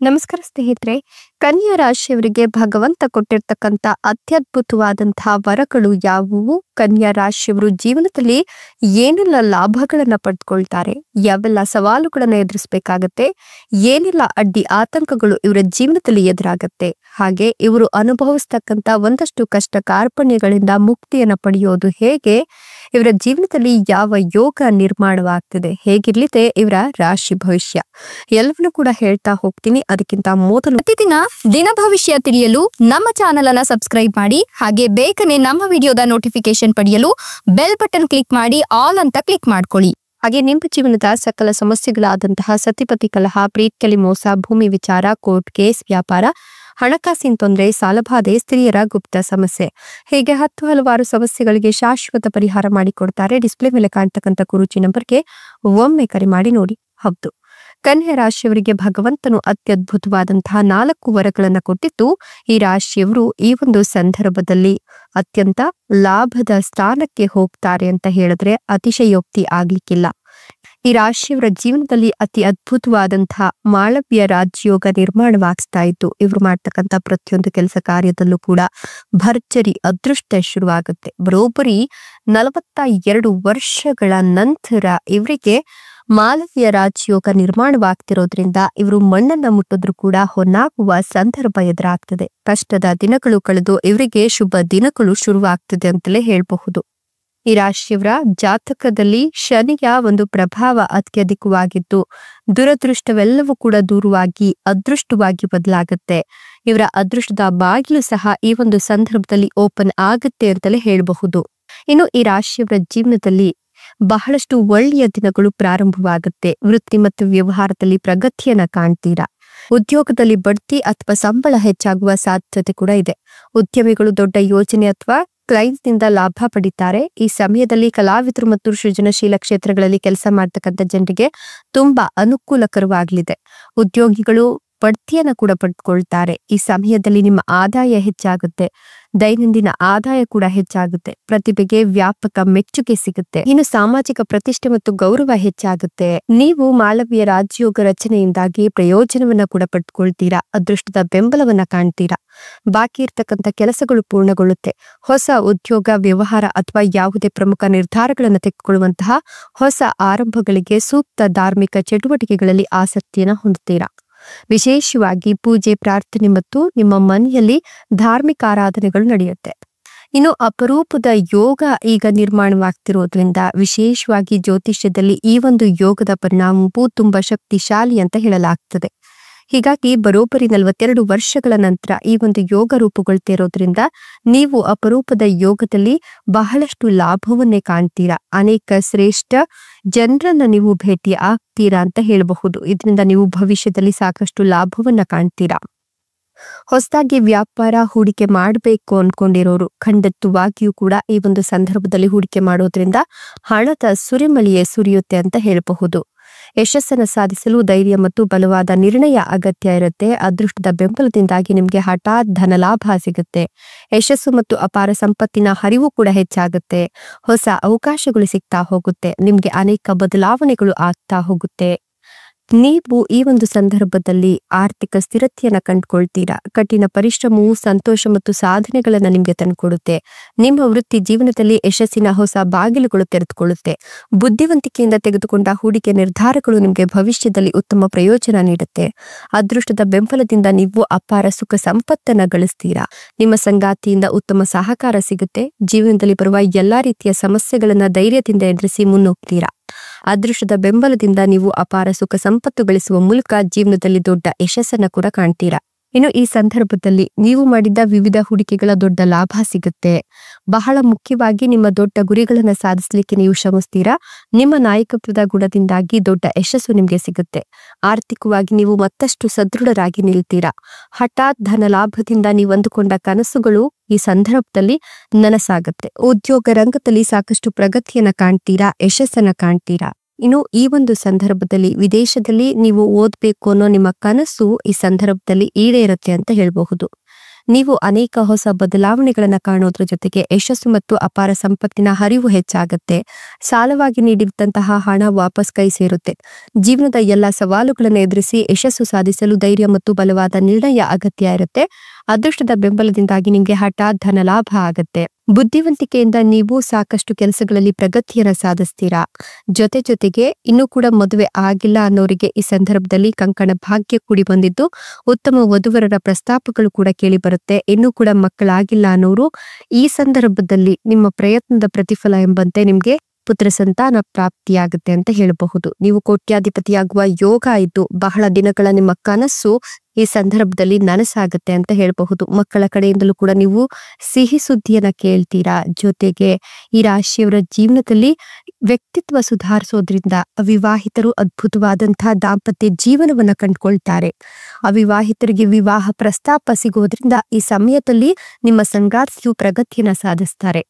ನಮಸ್ಕಾರ ಸ್ನೇಹಿತರೆ. ಕನ್ಯಾ ರಾಶಿಯವರಿಗೆ ಭಗವಂತ ಕೊಟ್ಟಿರ್ತಕ್ಕಂಥ ಅತ್ಯದ್ಭುತವಾದಂತಹ ವರಗಳು ಯಾವುವು? ಕನ್ಯಾ ರಾಶಿಯವರು ಜೀವನದಲ್ಲಿ ಏನೆಲ್ಲ ಲಾಭಗಳನ್ನ ಪಡೆದುಕೊಳ್ತಾರೆ, ಯಾವೆಲ್ಲ ಸವಾಲುಗಳನ್ನ ಎದುರಿಸಬೇಕಾಗತ್ತೆ, ಏನೆಲ್ಲ ಅಡ್ಡಿ ಆತಂಕಗಳು ಇವರ ಜೀವನದಲ್ಲಿ ಎದುರಾಗತ್ತೆ, ಹಾಗೆ ಇವರು ಅನುಭವಿಸ್ತಕ್ಕಂಥ ಒಂದಷ್ಟು ಕಷ್ಟ ಕಾರ್ಪಣ್ಯಗಳಿಂದ ಮುಕ್ತಿಯನ್ನ ಪಡೆಯೋದು ಹೇಗೆ, ಇವರ ಜೀವನದಲ್ಲಿ ಯಾವ ಯೋಗ ನಿರ್ಮಾಣವಾಗ್ತಿದೆ, ಹೇಗಿರ್ಲಿದೆ ಇವರ ರಾಶಿ ಭವಿಷ್ಯ, ಎಲ್ಲವನ್ನೂ ಕೂಡ ಹೇಳ್ತಾ ಹೋಗ್ತೀನಿ. ಅದಕ್ಕಿಂತ ಮೊದಲು ಪ್ರತಿದಿನ ದಿನ ಭವಿಷ್ಯ ತಿಳಿಯಲು ನಮ್ಮ ಚಾನೆಲ್ ಅನ್ನ ಸಬ್ಸ್ಕ್ರೈಬ್ ಮಾಡಿ, ಹಾಗೆ ಬೇಗನೆ ನಮ್ಮ ವಿಡಿಯೋದ ನೋಟಿಫಿಕೇಶನ್ ಪಡೆಯಲು ಬೆಲ್ ಬಟನ್ ಕ್ಲಿಕ್ ಮಾಡಿ ಆಲ್ ಅಂತ ಕ್ಲಿಕ್ ಮಾಡ್ಕೊಳ್ಳಿ. ಹಾಗೆ ನಿಮ್ಮ ಜೀವನದ ಸಕಲ ಸಮಸ್ಯೆಗಳಾದಂತಹ ಸತಿಪತಿ ಕಲಹ, ಪ್ರೀತಿಯಲ್ಲಿ ಮೋಸ, ಭೂಮಿ ವಿಚಾರ, ಕೋರ್ಟ್ ಕೇಸ್, ವ್ಯಾಪಾರ, ಹಣಕಾಸಿನ ತೊಂದರೆ, ಸಾಲಬಾಧೆ, ಸ್ತ್ರೀಯರ ಗುಪ್ತ ಸಮಸ್ಯೆ, ಹೀಗೆ ಹಲವಾರು ಸಮಸ್ಯೆಗಳಿಗೆ ಶಾಶ್ವತ ಪರಿಹಾರ ಮಾಡಿಕೊಡ್ತಾರೆ. ಡಿಸ್ಪ್ಲೇ ಮೇಲೆ ಕಾಣ್ತಕ್ಕಂಥ ಕುರುಚಿ ನಂಬರ್ಗೆ ಒಮ್ಮೆ ಕರೆ ಮಾಡಿ ನೋಡಿ. ಹೌದು, ಕನ್ಯಾ ರಾಶಿಯವರಿಗೆ ಭಗವಂತನು ಅತ್ಯದ್ಭುತವಾದಂತಹ 4 ವರಗಳನ್ನ ಕೊಟ್ಟಿದ್ದು, ಈ ರಾಶಿಯವರು ಈ ಒಂದು ಸಂದರ್ಭದಲ್ಲಿ ಅತ್ಯಂತ ಲಾಭದ ಸ್ಥಾನಕ್ಕೆ ಹೋಗ್ತಾರೆ ಅಂತ ಹೇಳಿದ್ರೆ ಅತಿಶಯೋಕ್ತಿ ಆಗ್ಲಿಕ್ಕಿಲ್ಲ. ಈ ರಾಶಿಯವರ ಜೀವನದಲ್ಲಿ ಅತಿ ಅದ್ಭುತವಾದಂತಹ ಮಾಳವ್ಯ ರಾಜಯೋಗ ನಿರ್ಮಾಣವಾಗ್ತಾ ಇತ್ತು. ಇವರು ಮಾಡ್ತಕ್ಕಂಥ ಪ್ರತಿಯೊಂದು ಕೆಲಸ ಕಾರ್ಯದಲ್ಲೂ ಕೂಡ ಭರ್ಜರಿ ಅದೃಷ್ಟ ಶುರುವಾಗುತ್ತೆ. ಬರೋಬ್ಬರಿ 42 ವರ್ಷಗಳ ನಂತರ ಇವರಿಗೆ ಮಾಳವ್ಯ ರಾಜಯೋಗ ನಿರ್ಮಾಣವಾಗ್ತಿರೋದ್ರಿಂದ ಇವರು ಮಣ್ಣನ್ನ ಮುಟ್ಟಿದ್ರು ಕೂಡ ಹೊನ್ನಾಗುವ ಸಂದರ್ಭ ಎದುರಾಗ್ತದೆ. ಕಷ್ಟದ ದಿನಗಳು ಕಳೆದು ಇವರಿಗೆ ಶುಭ ದಿನಗಳು ಶುರುವಾಗ್ತದೆ ಅಂತಲೇ ಹೇಳಬಹುದು. ಈ ರಾಶಿಯವರ ಜಾತಕದಲ್ಲಿ ಶನಿಯ ಒಂದು ಪ್ರಭಾವ ಅತ್ಯಧಿಕವಾಗಿದ್ದು, ದುರದೃಷ್ಟವೆಲ್ಲವೂ ಕೂಡ ದೂರವಾಗಿ ಅದೃಷ್ಟವಾಗಿ ಬದಲಾಗುತ್ತೆ. ಇವರ ಅದೃಷ್ಟದ ಬಾಗಿಲು ಸಹ ಈ ಒಂದು ಸಂದರ್ಭದಲ್ಲಿ ಓಪನ್ ಆಗುತ್ತೆ ಅಂತಲೇ ಹೇಳಬಹುದು. ಇನ್ನು ಈ ರಾಶಿಯವರ ಜೀವನದಲ್ಲಿ ಬಹಳಷ್ಟು ಒಳ್ಳೆಯ ದಿನಗಳು ಪ್ರಾರಂಭವಾಗುತ್ತೆ. ವೃತ್ತಿ ಮತ್ತು ವ್ಯವಹಾರದಲ್ಲಿ ಪ್ರಗತಿಯನ್ನ ಕಾಣ್ತೀರಾ. ಉದ್ಯೋಗದಲ್ಲಿ ಬಡ್ತಿ ಅಥವಾ ಸಂಬಳ ಹೆಚ್ಚಾಗುವ ಸಾಧ್ಯತೆ ಕೂಡ ಇದೆ. ಉದ್ಯಮಿಗಳು ದೊಡ್ಡ ಯೋಜನೆ ಅಥವಾ ಕ್ಲೈಂಟ್ ನಿಂದ ಲಾಭ ಪಡಿತಾರೆ. ಈ ಸಮಯದಲ್ಲಿ ಕಲಾವಿದರು ಮತ್ತು ಸೃಜನಶೀಲ ಕ್ಷೇತ್ರಗಳಲ್ಲಿ ಕೆಲಸ ಮಾಡ್ತಕ್ಕಂಥ ಜನರಿಗೆ ತುಂಬಾ ಅನುಕೂಲಕರವಾಗಲಿದೆ. ಉದ್ಯೋಗಿಗಳು ಬಡ್ತಿಯನ್ನ ಕೂಡ ಪಡೆದುಕೊಳ್ತಾರೆ. ಈ ಸಮಯದಲ್ಲಿ ನಿಮ್ಮ ಆದಾಯ ಹೆಚ್ಚಾಗುತ್ತೆ. ದೈನಂದಿನ ಆದಾಯ ಕೂಡ ಹೆಚ್ಚಾಗುತ್ತೆ. ಪ್ರತಿಭೆಗೆ ವ್ಯಾಪಕ ಮೆಚ್ಚುಗೆ ಸಿಗುತ್ತೆ. ಇನ್ನು ಸಾಮಾಜಿಕ ಪ್ರತಿಷ್ಠೆ ಮತ್ತು ಗೌರವ ಹೆಚ್ಚಾಗುತ್ತೆ. ನೀವು ಮಾಳವ್ಯ ರಾಜಯೋಗ ರಚನೆಯಿಂದಾಗಿ ಪ್ರಯೋಜನವನ್ನ ಕೂಡ ಪಡೆದುಕೊಳ್ತೀರಾ. ಅದೃಷ್ಟದ ಬೆಂಬಲವನ್ನ ಕಾಣ್ತೀರಾ. ಬಾಕಿ ಇರ್ತಕ್ಕಂಥ ಕೆಲಸಗಳು ಪೂರ್ಣಗೊಳ್ಳುತ್ತೆ. ಹೊಸ ಉದ್ಯೋಗ, ವ್ಯವಹಾರ ಅಥವಾ ಯಾವುದೇ ಪ್ರಮುಖ ನಿರ್ಧಾರಗಳನ್ನು ತೆಗೆದುಕೊಳ್ಳುವಂತಹ ಹೊಸ ಆರಂಭಗಳಿಗೆ ಸೂಕ್ತ ಧಾರ್ಮಿಕ ಚಟುವಟಿಕೆಗಳಲ್ಲಿ ಆಸಕ್ತಿಯನ್ನ ಹೊಂದುತ್ತೀರಾ. ವಿಶೇಷವಾಗಿ ಪೂಜೆ, ಪ್ರಾರ್ಥನೆ ಮತ್ತು ನಿಮ್ಮ ಮನೆಯಲ್ಲಿ ಧಾರ್ಮಿಕ ಆರಾಧನೆಗಳು ನಡೆಯುತ್ತೆ. ಇನ್ನು ಅಪರೂಪದ ಯೋಗ ಈಗ ನಿರ್ಮಾಣವಾಗ್ತಿರೋದ್ರಿಂದ ವಿಶೇಷವಾಗಿ ಜ್ಯೋತಿಷ್ಯದಲ್ಲಿ ಈ ಒಂದು ಯೋಗದ ಪರಿಣಾಮವು ತುಂಬಾ ಶಕ್ತಿಶಾಲಿ ಅಂತ ಹೇಳಲಾಗ್ತದೆ. ಹೀಗಾಗಿ ಬರೋಬ್ಬರಿ 42 ವರ್ಷಗಳ ನಂತರ ಈ ಒಂದು ಯೋಗ ರೂಪುಗೊಳ್ತಿರೋದ್ರಿಂದ ನೀವು ಅಪರೂಪದ ಯೋಗದಲ್ಲಿ ಬಹಳಷ್ಟು ಲಾಭವನ್ನೇ ಕಾಣ್ತೀರಾ. ಅನೇಕ ಶ್ರೇಷ್ಠ ಜನರನ್ನ ನೀವು ಭೇಟಿ ಆಗ್ತೀರಾ ಅಂತ ಹೇಳಬಹುದು. ಇದರಿಂದ ನೀವು ಭವಿಷ್ಯದಲ್ಲಿ ಸಾಕಷ್ಟು ಲಾಭವನ್ನ ಕಾಣ್ತೀರಾ. ಹೊಸದಾಗಿ ವ್ಯಾಪಾರ, ಹೂಡಿಕೆ ಮಾಡಬೇಕು ಅನ್ಕೊಂಡಿರೋರು ಖಂಡಿತವಾಗಿಯೂ ಕೂಡ ಈ ಒಂದು ಸಂದರ್ಭದಲ್ಲಿ ಹೂಡಿಕೆ ಮಾಡೋದ್ರಿಂದ ಹಣದ ಸುರಿಮಳೆಯೇ ಸುರಿಯುತ್ತೆ ಅಂತ ಹೇಳಬಹುದು. ಯಶಸ್ಸನ್ನ ಸಾಧಿಸಲು ಧೈರ್ಯ ಮತ್ತು ಬಲವಾದ ನಿರ್ಣಯ ಅಗತ್ಯ ಇರುತ್ತೆ. ಅದೃಷ್ಟದ ಬೆಂಬಲದಿಂದಾಗಿ ನಿಮ್ಗೆ ಹಠಾತ್ ಧನ ಲಾಭ ಸಿಗುತ್ತೆ. ಯಶಸ್ಸು ಮತ್ತು ಅಪಾರ ಸಂಪತ್ತಿನ ಹರಿವು ಕೂಡ ಹೆಚ್ಚಾಗುತ್ತೆ. ಹೊಸ ಅವಕಾಶಗಳು ಸಿಗ್ತಾ ಹೋಗುತ್ತೆ. ನಿಮ್ಗೆ ಅನೇಕ ಬದಲಾವಣೆಗಳು ಆಗ್ತಾ ಹೋಗುತ್ತೆ. ನೀವು ಈ ಒಂದು ಸಂದರ್ಭದಲ್ಲಿ ಆರ್ಥಿಕ ಸ್ಥಿರತೆಯನ್ನ ಕಂಡುಕೊಳ್ತೀರಾ. ಕಠಿಣ ಪರಿಶ್ರಮವು ಸಂತೋಷ ಮತ್ತು ಸಾಧನೆಗಳನ್ನ ನಿಮ್ಗೆ ತಂದುಕೊಡುತ್ತೆ. ನಿಮ್ಮ ವೃತ್ತಿ ಜೀವನದಲ್ಲಿ ಯಶಸ್ಸಿನ ಹೊಸ ಬಾಗಿಲುಗಳು ತೆರೆದುಕೊಳ್ಳುತ್ತೆ. ಬುದ್ಧಿವಂತಿಕೆಯಿಂದ ತೆಗೆದುಕೊಂಡ ಹೂಡಿಕೆ ನಿರ್ಧಾರಗಳು ನಿಮ್ಗೆ ಭವಿಷ್ಯದಲ್ಲಿ ಉತ್ತಮ ಪ್ರಯೋಜನ ನೀಡುತ್ತೆ. ಅದೃಷ್ಟದ ಬೆಂಬಲದಿಂದ ನೀವು ಅಪಾರ ಸುಖ ಸಂಪತ್ತನ್ನ ಗಳಿಸ್ತೀರಾ. ನಿಮ್ಮ ಸಂಗಾತಿಯಿಂದ ಉತ್ತಮ ಸಹಕಾರ ಸಿಗುತ್ತೆ. ಜೀವನದಲ್ಲಿ ಬರುವ ಎಲ್ಲಾ ರೀತಿಯ ಸಮಸ್ಯೆಗಳನ್ನ ಧೈರ್ಯದಿಂದ ಎದುರಿಸಿ ಮುನ್ನುಗ್ತೀರಾ. ಅದೃಷ್ಟದ ಬೆಂಬಲದಿಂದ ನೀವು ಅಪಾರ ಸುಖ ಸಂಪತ್ತು ಗಳಿಸುವ ಮೂಲಕ ಜೀವನದಲ್ಲಿ ದೊಡ್ಡ ಯಶಸ್ಸನ್ನ ಕೂಡ ಕಾಣ್ತೀರಾ. ಇನ್ನು ಈ ಸಂದರ್ಭದಲ್ಲಿ ನೀವು ಮಾಡಿದ ವಿವಿಧ ಹೂಡಿಕೆಗಳ ದೊಡ್ಡ ಲಾಭ ಸಿಗುತ್ತೆ. ಬಹಳ ಮುಖ್ಯವಾಗಿ ನಿಮ್ಮ ದೊಡ್ಡ ಗುರಿಗಳನ್ನ ಸಾಧಿಸಲಿಕ್ಕೆ ನೀವು ಶ್ರಮಿಸ್ತೀರಾ. ನಿಮ್ಮ ನಾಯಕತ್ವದ ಗುಣದಿಂದಾಗಿ ದೊಡ್ಡ ಯಶಸ್ಸು ನಿಮ್ಗೆ ಸಿಗುತ್ತೆ. ಆರ್ಥಿಕವಾಗಿ ನೀವು ಮತ್ತಷ್ಟು ಸದೃಢರಾಗಿ ನಿಲ್ತೀರಾ. ಹಠಾತ್ ಧನ ಲಾಭದಿಂದ ನೀವು ಅಂದುಕೊಂಡ ಕನಸುಗಳು ಈ ಸಂದರ್ಭದಲ್ಲಿ ನನಸಾಗುತ್ತೆ. ಉದ್ಯೋಗ ರಂಗದಲ್ಲಿ ಸಾಕಷ್ಟು ಪ್ರಗತಿಯನ್ನ ಕಾಣ್ತೀರಾ, ಯಶಸ್ಸನ್ನ ಕಾಣ್ತೀರಾ. ಇನ್ನು ಈ ಒಂದು ಸಂದರ್ಭದಲ್ಲಿ ವಿದೇಶದಲ್ಲಿ ನೀವು ಓದ್ಬೇಕು ಅನ್ನೋ ನಿಮ್ಮ ಕನಸು ಈ ಸಂದರ್ಭದಲ್ಲಿ ಈಡೇರುತ್ತೆ ಅಂತ ಹೇಳಬಹುದು. ನೀವು ಅನೇಕ ಹೊಸ ಬದಲಾವಣೆಗಳನ್ನ ಕಾಣೋದ್ರ ಜೊತೆಗೆ ಯಶಸ್ಸು ಮತ್ತು ಅಪಾರ ಸಂಪತ್ತಿನ ಹರಿವು ಹೆಚ್ಚಾಗುತ್ತೆ. ಸಾಲವಾಗಿ ನೀಡಿದಂತಹ ಹಣ ವಾಪಸ್ ಕೈ ಸೇರುತ್ತೆ. ಜೀವನದ ಎಲ್ಲಾ ಸವಾಲುಗಳನ್ನು ಎದುರಿಸಿ ಯಶಸ್ಸು ಸಾಧಿಸಲು ಧೈರ್ಯ ಮತ್ತು ಬಲವಾದ ನಿರ್ಣಯ ಅಗತ್ಯ ಇರುತ್ತೆ. ಅದೃಷ್ಟದ ಬೆಂಬಲದಿಂದಾಗಿ ನಿಮ್ಗೆ ಹಠಾತ್ ಧನ ಲಾಭ ಆಗತ್ತೆ. ಬುದ್ಧಿವಂತಿಕೆಯಿಂದ ನೀವು ಸಾಕಷ್ಟು ಕೆಲಸಗಳಲ್ಲಿ ಪ್ರಗತಿಯನ್ನ ಸಾಧಿಸ್ತೀರಾ. ಜೊತೆಗೆ ಇನ್ನೂ ಕೂಡ ಮದುವೆ ಆಗಿಲ್ಲ ಅನ್ನೋರಿಗೆ ಈ ಸಂದರ್ಭದಲ್ಲಿ ಕಂಕಣ ಭಾಗ್ಯ ಕೂಡಿ ಬಂದಿದ್ದು ಉತ್ತಮ ವಧುವರರ ಪ್ರಸ್ತಾಪಗಳು ಕೂಡ ಕೇಳಿ ಬರುತ್ತೆ. ಇನ್ನೂ ಕೂಡ ಮಕ್ಕಳಾಗಿಲ್ಲ ಅನ್ನೋರು ಈ ಸಂದರ್ಭದಲ್ಲಿ ನಿಮ್ಮ ಪ್ರಯತ್ನದ ಪ್ರತಿಫಲ ಎಂಬಂತೆ ನಿಮ್ಗೆ ಪುತ್ರ ಸಂತಾನ ಪ್ರಾಪ್ತಿಯಾಗುತ್ತೆ ಅಂತ ಹೇಳಬಹುದು. ನೀವು ಕೋಟ್ಯಾಧಿಪತಿಯಾಗುವ ಯೋಗ ಇದ್ದು ಬಹಳ ದಿನಗಳ ನಿಮ್ಮ ಕನಸು ಈ ಸಂದರ್ಭದಲ್ಲಿ ನನಸಾಗುತ್ತೆ ಅಂತ ಹೇಳಬಹುದು. ಮಕ್ಕಳ ಕಡೆಯಿಂದಲೂ ಕೂಡ ನೀವು ಸಿಹಿ ಸುದ್ದಿಯನ್ನ ಕೇಳ್ತೀರಾ. ಜೊತೆಗೆ ಈ ರಾಶಿಯವರ ಜೀವನದಲ್ಲಿ ವ್ಯಕ್ತಿತ್ವ ಸುಧಾರಿಸೋದ್ರಿಂದ ಅವಿವಾಹಿತರು ಅದ್ಭುತವಾದಂತಹ ದಾಂಪತ್ಯ ಜೀವನವನ್ನ ಕಂಡುಕೊಳ್ತಾರೆ. ಅವಿವಾಹಿತರಿಗೆ ವಿವಾಹ ಪ್ರಸ್ತಾಪ ಸಿಗೋದ್ರಿಂದ ಈ ಸಮಯದಲ್ಲಿ ನಿಮ್ಮ ಸಂಗಾತಿಯು ಪ್ರಗತಿಯನ್ನ ಸಾಧಿಸ್ತಾರೆ.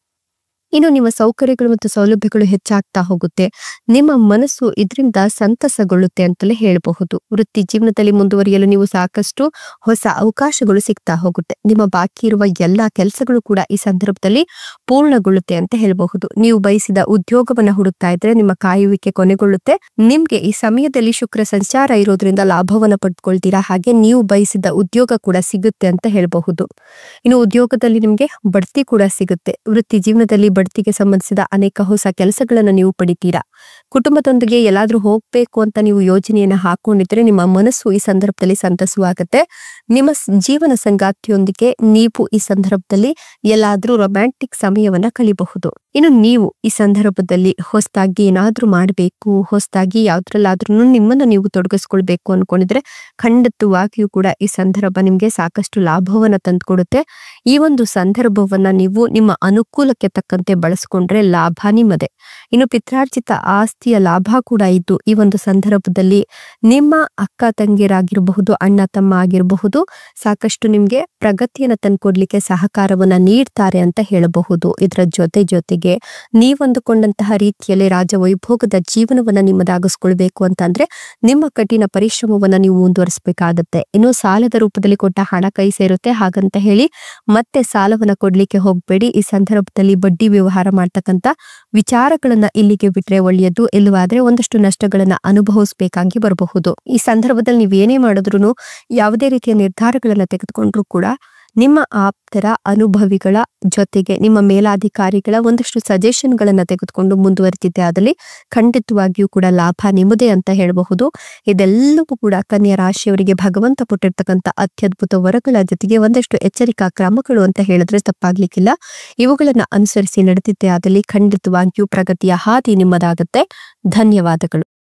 ಇನ್ನು ನಿಮ್ಮ ಸೌಕರ್ಯಗಳು ಮತ್ತು ಸೌಲಭ್ಯಗಳು ಹೆಚ್ಚಾಗ್ತಾ ಹೋಗುತ್ತೆ. ನಿಮ್ಮ ಮನಸ್ಸು ಇದರಿಂದ ಸಂತಸಗೊಳ್ಳುತ್ತೆ ಅಂತಲೇ ಹೇಳಬಹುದು. ವೃತ್ತಿ ಜೀವನದಲ್ಲಿ ಮುಂದುವರಿಯಲು ನೀವು ಸಾಕಷ್ಟು ಹೊಸ ಅವಕಾಶಗಳು ಸಿಗ್ತಾ ಹೋಗುತ್ತೆ. ನಿಮ್ಮ ಬಾಕಿ ಇರುವ ಎಲ್ಲಾ ಕೆಲಸಗಳು ಕೂಡ ಈ ಸಂದರ್ಭದಲ್ಲಿ ಪೂರ್ಣಗೊಳ್ಳುತ್ತೆ ಅಂತ ಹೇಳಬಹುದು. ನೀವು ಬಯಸಿದ ಉದ್ಯೋಗವನ್ನ ಹುಡುಕ್ತಾ ಇದ್ರೆ ನಿಮ್ಮ ಕಾಯುವಿಕೆ ಕೊನೆಗೊಳ್ಳುತ್ತೆ. ನಿಮ್ಗೆ ಈ ಸಮಯದಲ್ಲಿ ಶುಕ್ರ ಸಂಚಾರ ಇರೋದ್ರಿಂದ ಲಾಭವನ್ನ ಪಡ್ಕೊಳ್ತೀರಾ. ಹಾಗೆ ನೀವು ಬಯಸಿದ ಉದ್ಯೋಗ ಕೂಡ ಸಿಗುತ್ತೆ ಅಂತ ಹೇಳಬಹುದು. ಇನ್ನು ಉದ್ಯೋಗದಲ್ಲಿ ನಿಮ್ಗೆ ಬಡ್ತಿ ಕೂಡ ಸಿಗುತ್ತೆ. ವೃತ್ತಿ ಜೀವನದಲ್ಲಿ ಬಡ್ತಿಗೆ ಸಂಬಂಧಿಸಿದ ಅನೇಕ ಹೊಸ ಕೆಲಸಗಳನ್ನ ನೀವು ಪಡಿತೀರಾ. ಕುಟುಂಬದೊಂದಿಗೆ ಎಲ್ಲಾದ್ರೂ ಹೋಗ್ಬೇಕು ಅಂತ ನೀವು ಯೋಜನೆಯನ್ನ ಹಾಕೊಂಡಿದ್ರೆ ನಿಮ್ಮ ಮನಸ್ಸು ಈ ಸಂದರ್ಭದಲ್ಲಿ ಸಂತಸವಾಗುತ್ತೆ. ನಿಮ್ಮ ಜೀವನ ಸಂಗಾತಿಯೊಂದಿಗೆ ನೀವು ಈ ಸಂದರ್ಭದಲ್ಲಿ ಎಲ್ಲಾದ್ರೂ ರೊಮ್ಯಾಂಟಿಕ್ ಸಮಯವನ್ನ ಕಳಿಬಹುದು. ಇನ್ನು ನೀವು ಈ ಸಂದರ್ಭದಲ್ಲಿ ಹೊಸದಾಗಿ ಏನಾದ್ರೂ ಮಾಡಬೇಕು, ಹೊಸದಾಗಿ ಯಾವ್ದ್ರಲ್ಲಾದ್ರೂ ನಿಮ್ಮನ್ನು ನೀವು ತೊಡಗಿಸ್ಕೊಳ್ಬೇಕು ಅನ್ಕೊಂಡಿದ್ರೆ ಖಂಡಿತವಾಗಿಯೂ ಕೂಡ ಈ ಸಂದರ್ಭ ನಿಮ್ಗೆ ಸಾಕಷ್ಟು ಲಾಭವನ್ನ ತಂದುಕೊಡುತ್ತೆ. ಈ ಒಂದು ಸಂದರ್ಭವನ್ನ ನೀವು ನಿಮ್ಮ ಅನುಕೂಲಕ್ಕೆ ತಕ್ಕಂತೆ ಬಳಸ್ಕೊಂಡ್ರೆ ಲಾಭ ನಿಮ್ಮದೇ. ಇನ್ನು ಪಿತ್ರಾರ್ಜಿತ ಆಸ್ತಿಯ ಲಾಭ ಕೂಡ ಇದ್ದು ಈ ಒಂದು ಸಂದರ್ಭದಲ್ಲಿ ನಿಮ್ಮ ಅಕ್ಕ ತಂಗಿಯರಾಗಿರಬಹುದು, ಅಣ್ಣ ತಮ್ಮ ಆಗಿರಬಹುದು, ಸಾಕಷ್ಟು ನಿಮ್ಗೆ ಪ್ರಗತಿಯನ್ನ ತಂದ್ಕೊಡ್ಲಿಕ್ಕೆ ಸಹಕಾರವನ್ನ ನೀಡ್ತಾರೆ ಅಂತ ಹೇಳಬಹುದು. ಇದರ ಜೊತೆಗೆ ನೀವಂದುಕೊಂಡಂತಹ ರೀತಿಯಲ್ಲಿ ರಾಜವೈಭೋಗದ ಜೀವನವನ್ನ ನಿಮ್ಮದಾಗಿಸ್ಕೊಳ್ಬೇಕು ಅಂತಂದ್ರೆ ನಿಮ್ಮ ಕಠಿಣ ಪರಿಶ್ರಮವನ್ನ ನೀವು ಮುಂದುವರಿಸಬೇಕಾಗತ್ತೆ. ಇನ್ನು ಸಾಲದ ರೂಪದಲ್ಲಿ ಕೊಟ್ಟ ಹಣ ಕೈ ಸೇರುತ್ತೆ. ಹಾಗಂತ ಹೇಳಿ ಮತ್ತೆ ಸಾಲವನ್ನ ಕೊಡ್ಲಿಕ್ಕೆ ಹೋಗ್ಬೇಡಿ. ಈ ಸಂದರ್ಭದಲ್ಲಿ ಬಡ್ಡಿ ವ್ಯವಹಾರ ಮಾಡ್ತಕ್ಕಂತ ವಿಚಾರಗಳನ್ನ ಇಲ್ಲಿಗೆ ಬಿಟ್ರೆ ಒಳ್ಳೆಯದು. ಇಲ್ಲವಾದ್ರೆ ಒಂದಷ್ಟು ನಷ್ಟಗಳನ್ನ ಅನುಭವಿಸಬೇಕಾಗಿ ಬರಬಹುದು. ಈ ಸಂದರ್ಭದಲ್ಲಿ ನೀವು ಏನೇ ಮಾಡಿದ್ರು, ಯಾವುದೇ ರೀತಿಯ ನಿರ್ಧಾರಗಳನ್ನ ತೆಗೆದುಕೊಂಡ್ರು ಕೂಡ ನಿಮ್ಮ ಆಪ್ತರ, ಅನುಭವಿಗಳ ಜೊತೆಗೆ ನಿಮ್ಮ ಮೇಲಾಧಿಕಾರಿಗಳ ಒಂದಷ್ಟು ಸಜೆಷನ್ಗಳನ್ನ ತೆಗೆದುಕೊಂಡು ಮುಂದುವರಿತಿದ್ದೆ ಆದಲ್ಲಿ ಖಂಡಿತವಾಗಿಯೂ ಕೂಡ ಲಾಭ ನಿಮ್ಮದೇ ಅಂತ ಹೇಳಬಹುದು. ಇದೆಲ್ಲವೂ ಕೂಡ ಕನ್ಯಾ ರಾಶಿಯವರಿಗೆ ಭಗವಂತ ಕೊಟ್ಟಿರ್ತಕ್ಕಂಥ ಅತ್ಯದ್ಭುತ ವರಗಳ ಜೊತೆಗೆ ಒಂದಷ್ಟು ಎಚ್ಚರಿಕಾ ಕ್ರಮಗಳು ಅಂತ ಹೇಳಿದ್ರೆ ತಪ್ಪಾಗ್ಲಿಕ್ಕಿಲ್ಲ. ಇವುಗಳನ್ನ ಅನುಸರಿಸಿ ನಡೆದಿದ್ದೆ ಆದಲ್ಲಿ ಖಂಡಿತವಾಗಿಯೂ ಪ್ರಗತಿಯ ಹಾದಿ ನಿಮ್ಮದಾಗುತ್ತೆ. ಧನ್ಯವಾದಗಳು.